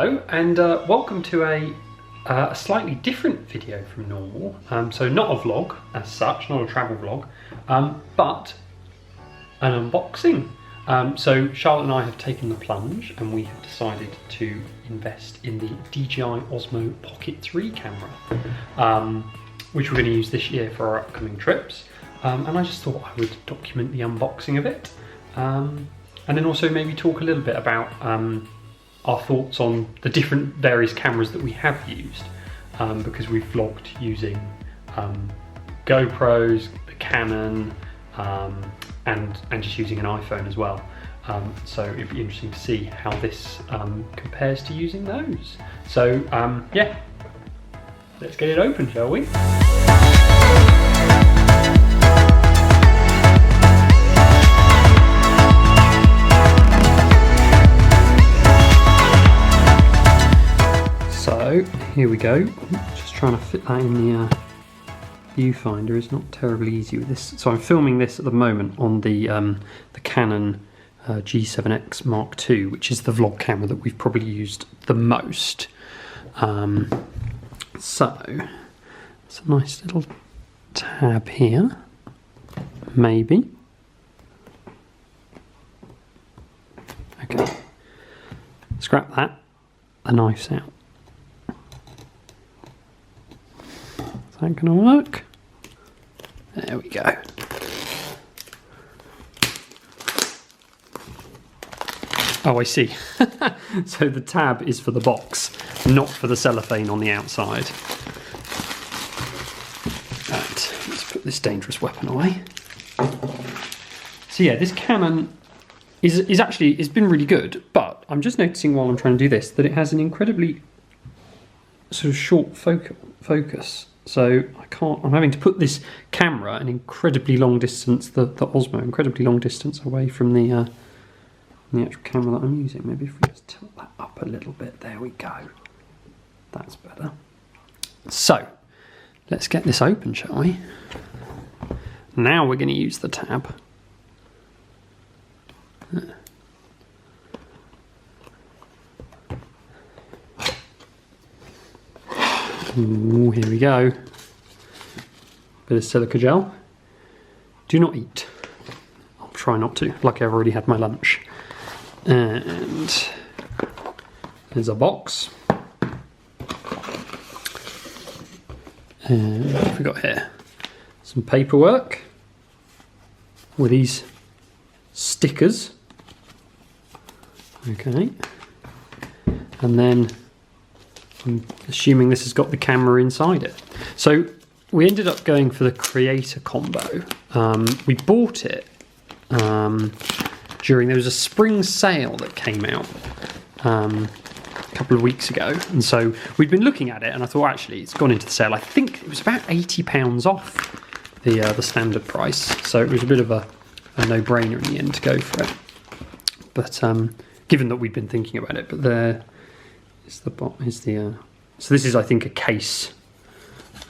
Hello and welcome to a slightly different video from normal. So not a vlog as such, not a travel vlog, but an unboxing. So Charlotte and I have taken the plunge and we have decided to invest in the DJI Osmo Pocket 3 camera, which we're going to use this year for our upcoming trips. And I just thought I would document the unboxing of it, and then also maybe talk a little bit about our thoughts on the different various cameras that we have used, because we've vlogged using GoPros, the Canon, and just using an iPhone as well. So it'd be interesting to see how this compares to using those. So yeah, let's get it open, shall we? So here we go. Just trying to fit that in the viewfinder. It's not terribly easy with this. So I'm filming this at the moment on the Canon G7X Mark II, which is the vlog camera that we've probably used the most. So it's a nice little tab here, maybe. Okay, scrap that. The knife's out. Is that going to work? There we go. Oh, I see. So the tab is for the box, not for the cellophane on the outside. Right, let's put this dangerous weapon away. So yeah, this Canon is actually, it's been really good, but I'm just noticing while I'm trying to do this that it has an incredibly sort of short focus. So I'm having to put this camera an incredibly long distance, the Osmo, incredibly long distance away from the actual camera that I'm using. Maybe if we just tilt that up a little bit, there we go. That's better. So, let's get this open, shall we? Now we're going to use the tab. Ooh, here we go. Bit of silica gel. Do not eat. I'll try not to. Lucky I've already had my lunch. And there's a box. And what have we got here? Some paperwork with these stickers. Okay. And then I'm assuming this has got the camera inside it. So we ended up going for the creator combo. We bought it there was a spring sale that came out a couple of weeks ago, and so we'd been looking at it and I thought actually it's gone into the sale. I think it was about £80 off the standard price, so it was a bit of a no-brainer in the end to go for it. But given that we'd been thinking about it, but there is so this is, I think, a case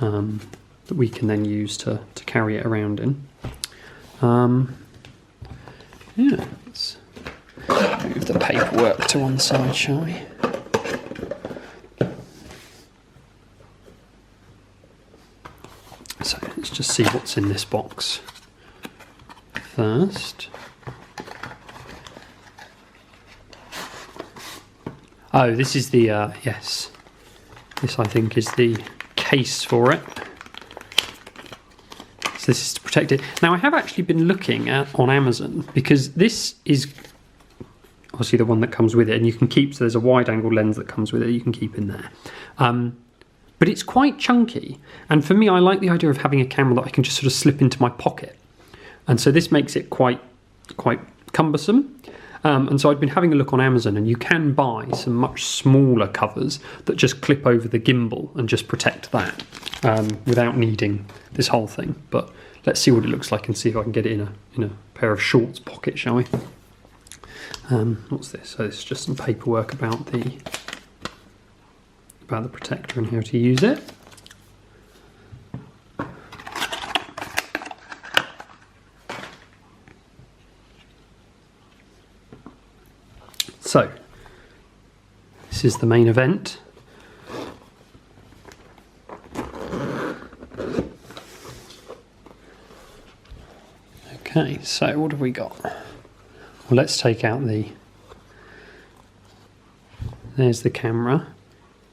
that we can then use to carry it around in. Yeah, let's move the paperwork to one side, shall we? So let's just see what's in this box first. Oh, this is the, yes. This, I think, is the case for it. So this is to protect it. Now, I have actually been looking on Amazon, because this is obviously the one that comes with it, and you can keep, so there's a wide-angle lens that comes with it you can keep in there. But it's quite chunky, and for me, I like the idea of having a camera that I can just sort of slip into my pocket. And so this makes it quite cumbersome. And so I've been having a look on Amazon, and you can buy some much smaller covers that just clip over the gimbal and just protect that without needing this whole thing. But let's see what it looks like and see if I can get it in a pair of shorts pocket, shall we? What's this? So it's just some paperwork about the protector and how to use it. So This is the main event. Okay, so what have we got? Well, let's take out there's the camera.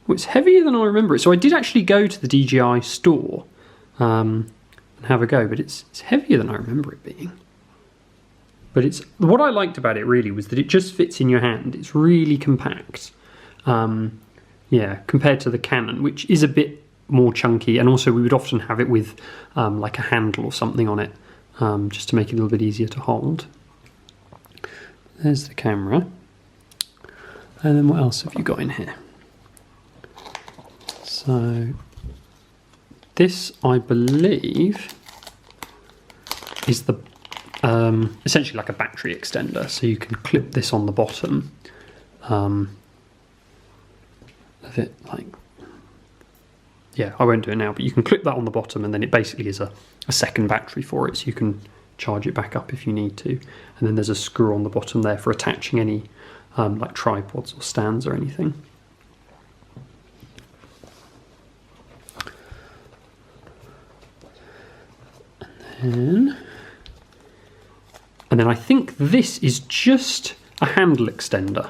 Well, it's heavier than I remember it. So I did actually go to the DJI store and have a go, but it's heavier than I remember it being. But what I liked about it really was that it just fits in your hand. It's really compact. Yeah, compared to the Canon, which is a bit more chunky, and also we would often have it with like a handle or something on it, just to make it a little bit easier to hold. There's the camera. And then what else have you got in here? So this, I believe, is the essentially like a battery extender. So you can clip this on the bottom of it, like, yeah, I won't do it now, but you can clip that on the bottom, and then it basically is a second battery for it, so you can charge it back up if you need to. And then there's a screw on the bottom there for attaching any like tripods or stands or anything. And then I think this is just a handle extender.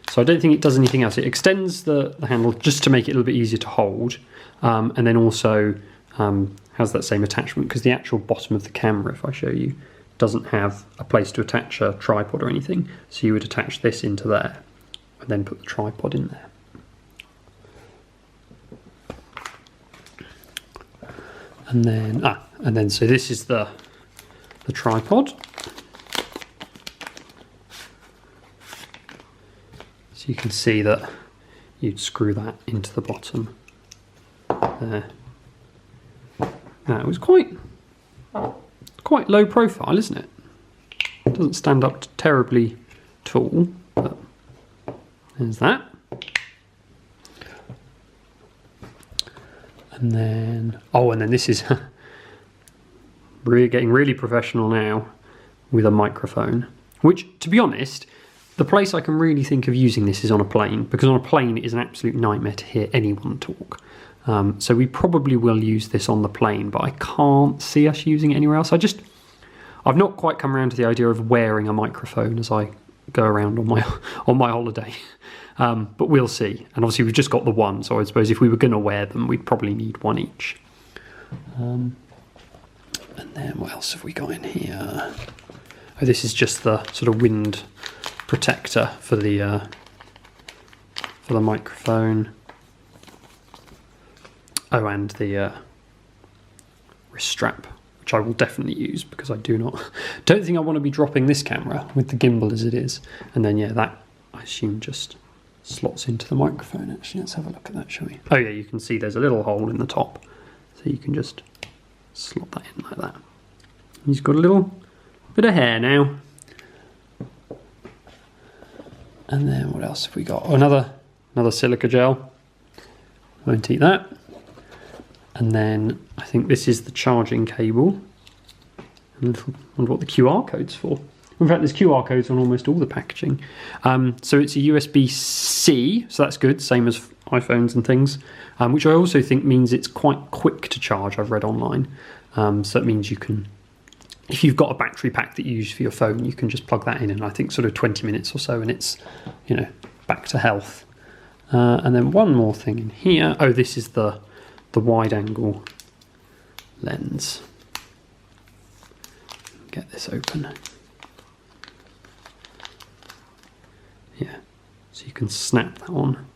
So I don't think it does anything else. It extends the handle just to make it a little bit easier to hold, and then also has that same attachment, because the actual bottom of the camera, if I show you, doesn't have a place to attach a tripod or anything. So you would attach this into there and then put the tripod in there. And then so this is the tripod. So you can see that you'd screw that into the bottom there. Now, it was quite low profile, isn't it? It doesn't stand up terribly tall, but there's that. And then, and then this is really getting really professional now with a microphone, which, to be honest, the place I can really think of using this is on a plane, because on a plane it is an absolute nightmare to hear anyone talk. So we probably will use this on the plane, but I can't see us using it anywhere else. I've not quite come around to the idea of wearing a microphone as I go around on my holiday, but we'll see. And obviously we've just got the one, so I suppose if we were going to wear them, we'd probably need one each. And then what else have we got in here? Oh, this is just the sort of wind protector for the microphone. Oh, and the wrist strap, which I will definitely use, because I don't think I want to be dropping this camera with the gimbal as it is. And then, yeah, that, I assume, just slots into the microphone. Actually, let's have a look at that, shall we? Oh yeah, you can see there's a little hole in the top, so you can just slot that in like that. He's got a little bit of hair now. And then what else have we got? Oh, another silica gel. Won't eat that. And then I think this is the charging cable. I wonder what the QR code's for. In fact, there's QR codes on almost all the packaging. So it's a USB-C, so that's good, same as iPhones and things, which I also think means it's quite quick to charge, I've read online. So it means you can, if you've got a battery pack that you use for your phone, you can just plug that in, and I think sort of 20 minutes or so, and it's, back to health. And then one more thing in here. Oh, this is the wide angle lens. Get this open. Yeah, so you can snap that on.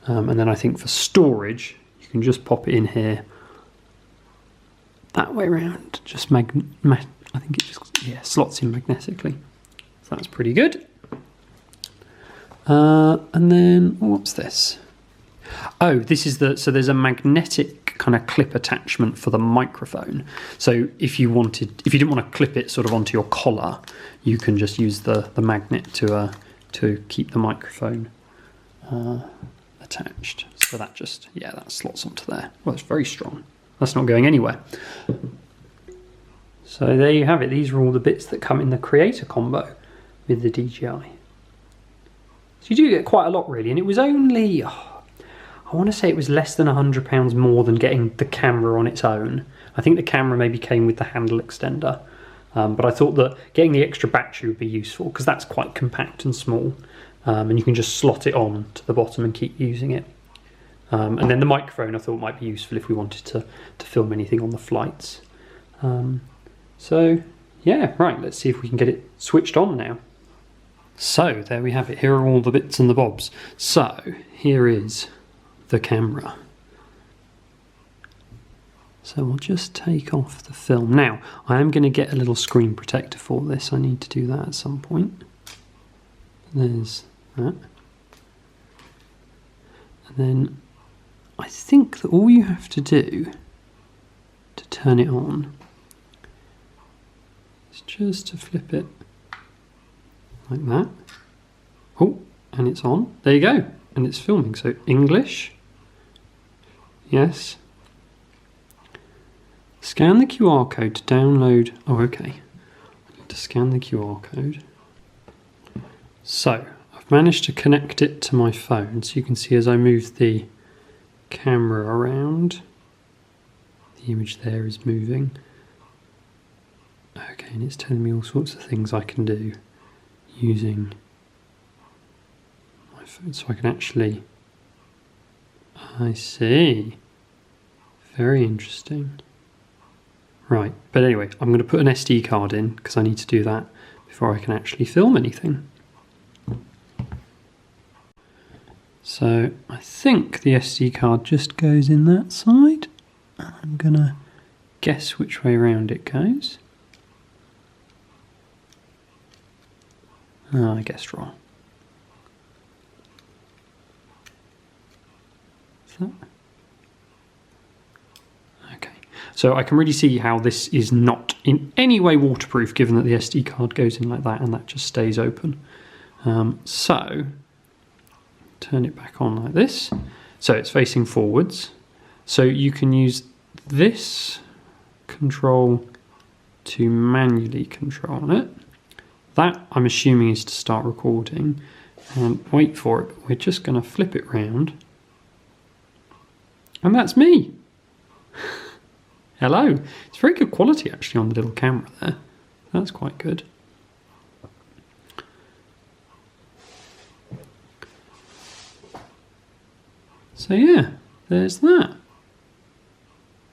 And then I think for storage, you can just pop it in here that way around. Just I think it just slots in magnetically. So that's pretty good. And then what's this? Oh, this is so there's a magnetic kind of clip attachment for the microphone. So if you didn't want to clip it sort of onto your collar, you can just use the magnet to keep the microphone attached. So that that slots onto there. Well, it's very strong. That's not going anywhere. So there you have it. These are all the bits that come in the creator combo with the DJI. So you do get quite a lot really, and it was only, I want to say it was less than £100 more than getting the camera on its own. I think the camera maybe came with the handle extender, but I thought that getting the extra battery would be useful because that's quite compact and small, and you can just slot it on to the bottom and keep using it. And then the microphone I thought might be useful if we wanted to film anything on the flights. So yeah, right, let's see if we can get it switched on now. So there we have it, here are all the bits and the bobs. So here is the camera. So we'll just take off the film. Now, I am going to get a little screen protector for this. I need to do that at some point. There's that. And then I think that all you have to do to turn it on is just to flip it like that. Oh, and it's on. There you go. And it's filming. So English. Yes. Scan the QR code to download. Oh, okay. I need to scan the QR code. So I've managed to connect it to my phone. So you can see as I move the camera around, the image there is moving. Okay, and it's telling me all sorts of things I can do using my phone. So I can actually, I see. Very interesting. Right, but anyway, I'm going to put an SD card in because I need to do that before I can actually film anything. So I think the SD card just goes in that side. I'm going to guess which way around it goes. Oh, I guessed wrong. Is that? Okay, so I can really see how this is not in any way waterproof given that the SD card goes in like that and that just stays open. So turn it back on like this. So it's facing forwards. So you can use this control to manually control it. That I'm assuming is to start recording. And wait for it, we're just going to flip it round. And that's me. Hello. It's very good quality actually on the little camera there. That's quite good. So yeah, there's that.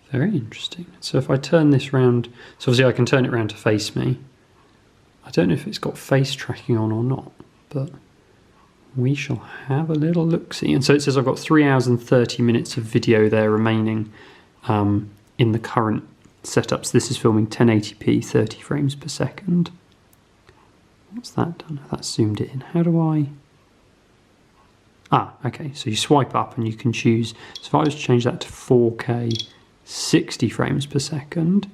Very interesting. So if I turn this round, so obviously I can turn it round to face me. I don't know if it's got face tracking on or not, but we shall have a little look-see. And so it says I've got 3 hours and 30 minutes of video there remaining in the current setups. This is filming 1080p, 30 frames per second. What's that done? That's zoomed it in. How do I... Ah, okay, so you swipe up and you can choose. So if I was to change that to 4K, 60 frames per second,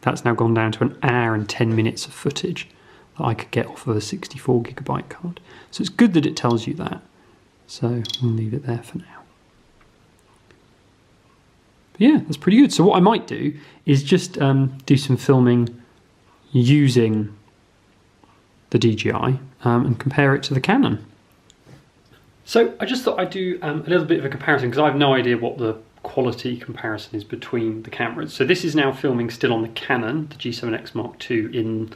that's now gone down to 1 hour and 10 minutes of footage that I could get off of a 64GB card. So it's good that it tells you that. So we'll leave it there for now. But yeah, that's pretty good. So what I might do is just do some filming using the DJI and compare it to the Canon. So I just thought I'd do a little bit of a comparison because I have no idea what the quality comparison is between the cameras. So this is now filming still on the Canon, the G7X Mark II in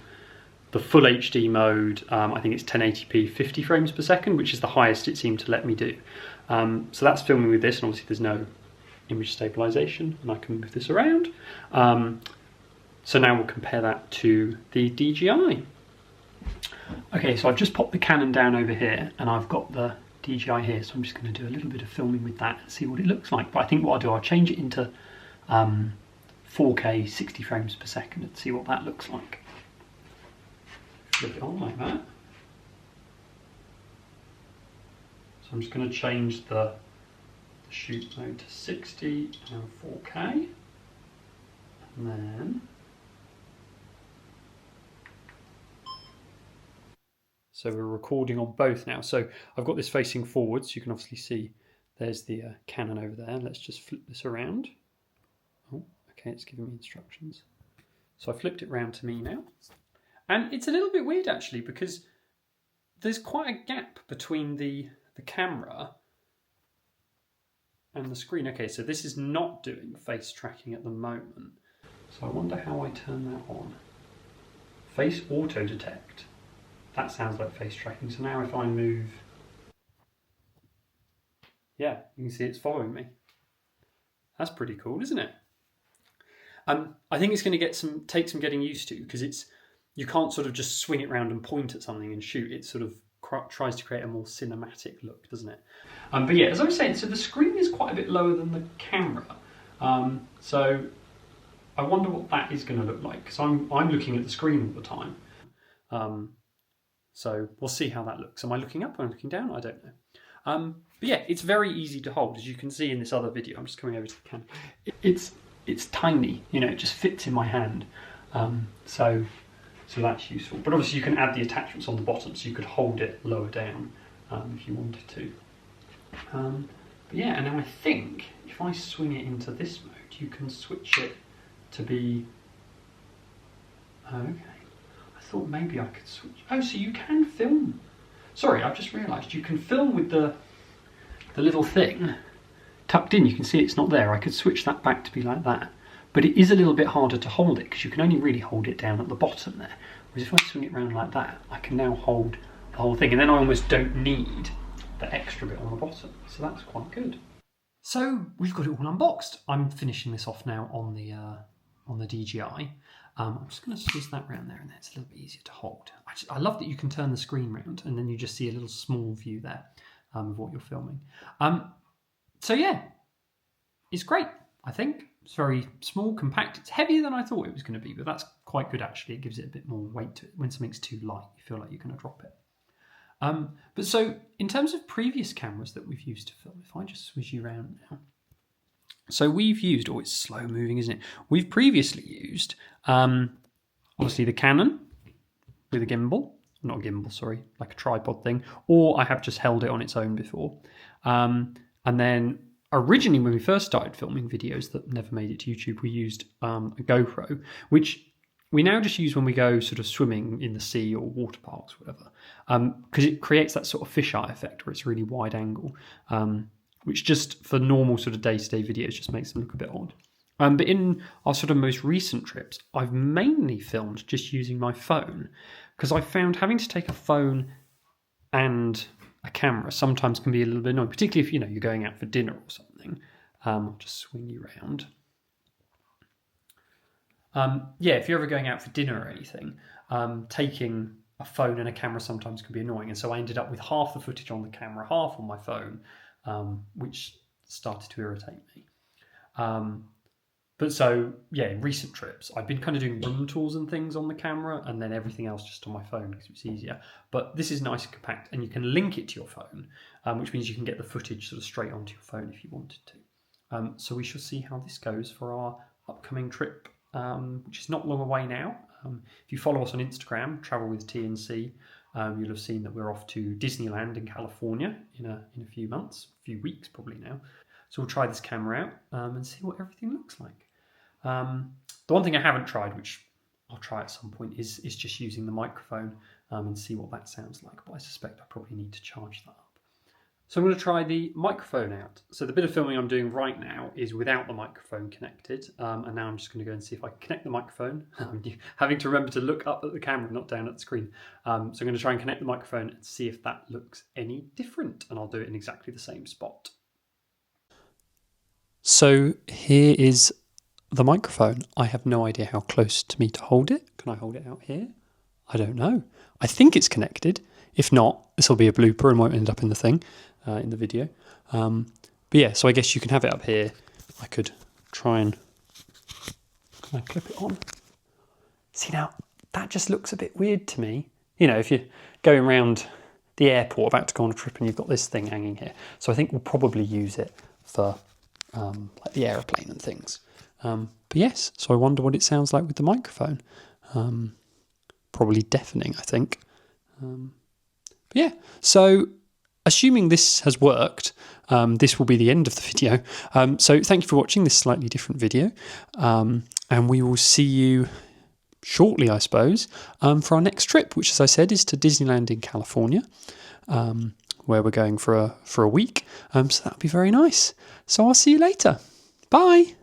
the full HD mode. I think it's 1080p 50 frames per second, which is the highest it seemed to let me do. So that's filming with this, and obviously there's no image stabilization and I can move this around. So now we'll compare that to the DJI. Okay, so I've just popped the Canon down over here and I've got the DJI here, so I'm just going to do a little bit of filming with that and see what it looks like. But I think what I'll do, I'll change it into 4K 60 frames per second and see what that looks like. Flip it on like that. So I'm just going to change the shoot mode to 60 and 4K, and then so we're recording on both now. So I've got this facing forwards. You can obviously see there's the Canon over there. Let's just flip this around. Oh, okay, it's giving me instructions. So I flipped it round to me now. And it's a little bit weird actually because there's quite a gap between the camera and the screen. Okay, so this is not doing face tracking at the moment. So I wonder how I turn that on. Face auto detect. That sounds like face tracking. So now if I move, yeah, you can see it's following me. That's pretty cool, isn't it? I think it's going to take some getting used to, because you can't sort of just swing it around and point at something and shoot. It sort of tries to create a more cinematic look, doesn't it? But yeah, as I was saying, so the screen is quite a bit lower than the camera. So I wonder what that is going to look like, because I'm looking at the screen all the time. So we'll see how that looks. Am I looking up? Am I looking down? I don't know. But yeah, it's very easy to hold, as you can see in this other video. I'm just coming over to the camera. It's tiny, you know, it just fits in my hand. So that's useful. But obviously you can add the attachments on the bottom, so you could hold it lower down if you wanted to. But yeah, and now I think if I swing it into this mode, you can switch it to be... Okay. I thought maybe I could switch... Oh, so you can film. Sorry, I've just realised you can film with the little thing tucked in. You can see it's not there. I could switch that back to be like that. But it is a little bit harder to hold it, because you can only really hold it down at the bottom there. Whereas if I swing it around like that, I can now hold the whole thing, and then I almost don't need the extra bit on the bottom. So that's quite good. So we've got it all unboxed. I'm finishing this off now on the DJI. I'm just going to twist that round there, and then it's a little bit easier to hold. I love that you can turn the screen round, and then you just see a little small view there of what you're filming. So yeah, it's great, I think. It's very small, compact. It's heavier than I thought it was going to be, but that's quite good actually. It gives it a bit more weight to it. When something's too light, you feel like you're going to drop it. But so in terms of previous cameras that we've used to film, if I just switch you around now. So we've used, oh, it's slow moving, isn't it? We've previously used, obviously the Canon with a gimbal, not a gimbal, sorry, like a tripod thing, or I have just held it on its own before. And then originally when we first started filming videos that never made it to YouTube, we used a GoPro, which we now just use when we go sort of swimming in the sea or water parks, whatever, because it creates that sort of fisheye effect where it's really wide angle, which just for normal sort of day-to-day videos just makes them look a bit odd. But in our sort of most recent trips, I've mainly filmed just using my phone, because I found having to take a phone and a camera sometimes can be a little bit annoying, particularly if, you know, you're going out for dinner or something. I'll just swing you around. Yeah, if you're ever going out for dinner or anything, taking a phone and a camera sometimes can be annoying. And so I ended up with half the footage on the camera, half on my phone, which started to irritate me. But so, yeah, in recent trips, I've been kind of doing room tours and things on the camera, and then everything else just on my phone because it's easier. But this is nice and compact, and you can link it to your phone, which means you can get the footage sort of straight onto your phone if you wanted to. So we shall see how this goes for our upcoming trip, which is not long away now. If you follow us on Instagram, Travel with TNC, you'll have seen that we're off to Disneyland in California in a few months, a few weeks probably now. So we'll try this camera out and see what everything looks like. The one thing I haven't tried, which I'll try at some point, is just using the microphone and see what that sounds like. But I suspect I probably need to charge that up. So I'm going to try the microphone out. So the bit of filming I'm doing right now is without the microphone connected. And now I'm just going to go and see if I can connect the microphone. I'm having to remember to look up at the camera, not down at the screen. So I'm going to try and connect the microphone and see if that looks any different. And I'll do it in exactly the same spot. So here is the microphone. I have no idea how close to me to hold it. Can I hold it out here? I don't know. I think it's connected. If not, this will be a blooper and won't end up in the thing, in the video. But yeah, so I guess you can have it up here. I could try and... Can I clip it on? See now, that just looks a bit weird to me. You know, if you're going around the airport about to go on a trip and you've got this thing hanging here. So I think we'll probably use it for like the aeroplane and things. But yes, so I wonder what it sounds like with the microphone. Probably deafening, I think. But yeah, so assuming this has worked, this will be the end of the video. So thank you for watching this slightly different video. And we will see you shortly, I suppose, for our next trip, which, as I said, is to Disneyland in California, where we're going for a week. So that'll be very nice. So I'll see you later. Bye.